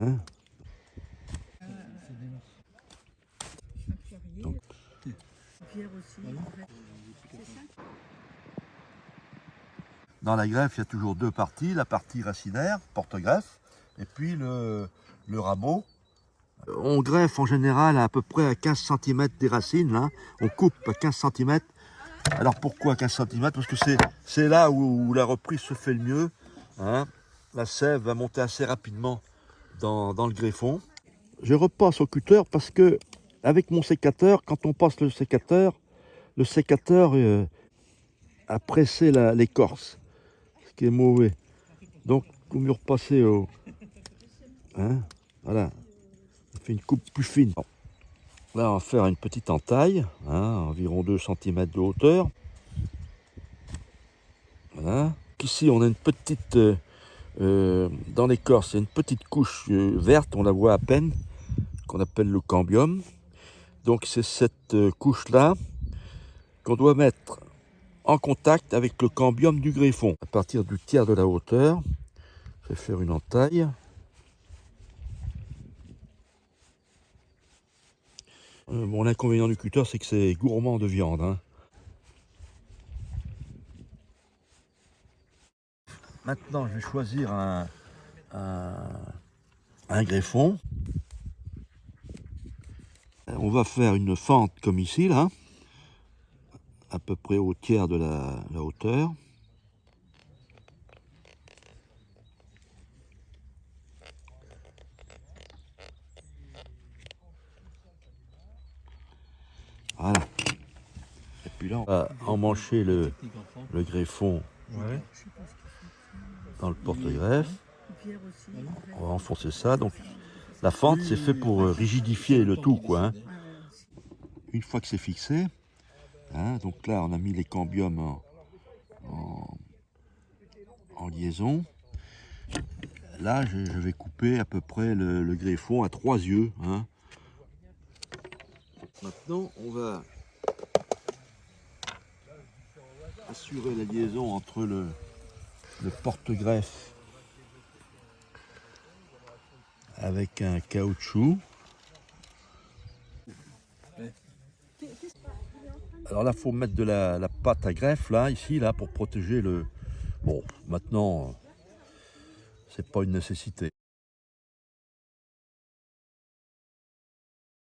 Hein? Donc, dans la greffe, il y a toujours deux parties, la partie racinaire, porte-greffe, et puis le rameau. On greffe en général à peu près à 15 cm des racines, là. On coupe à 15 cm. Alors pourquoi 15 cm? Parce que c'est là où la reprise se fait le mieux. Hein. La sève va monter assez rapidement dans le greffon. Je repasse au cutter parce que avec mon sécateur, quand on passe le sécateur a pressé l'écorce, ce qui est mauvais. Donc, il vaut mieux repasser au... Hein, voilà, ça fait une coupe plus fine. Bon. Là, on va faire une petite entaille, hein, environ 2 cm de hauteur. Voilà. Ici, on a une petite... dans l'écorce, il y a une petite couche verte, on la voit à peine, qu'on appelle le cambium. Donc, c'est cette couche-là qu'on doit mettre en contact avec le cambium du greffon. À partir du tiers de la hauteur, je vais faire une entaille. Bon, l'inconvénient du cutter, c'est que c'est gourmand de viande. Hein. Maintenant, je vais choisir un greffon. On va faire une fente comme ici, là, à peu près au tiers de la hauteur. Voilà. Et puis là, on va emmancher le greffon dans le porte-greffe. On va enfoncer ça. Donc, la fente, c'est fait pour rigidifier le tout, quoi. Hein. Une fois que c'est fixé, hein, donc là, on a mis les cambiums en liaison. Là, je vais couper à peu près le greffon à 3 yeux. Hein. Maintenant, on va assurer la liaison entre le porte-greffe avec un caoutchouc. Alors là, il faut mettre de la pâte à greffe, là, ici, là, pour protéger le... Bon, maintenant, c'est pas une nécessité.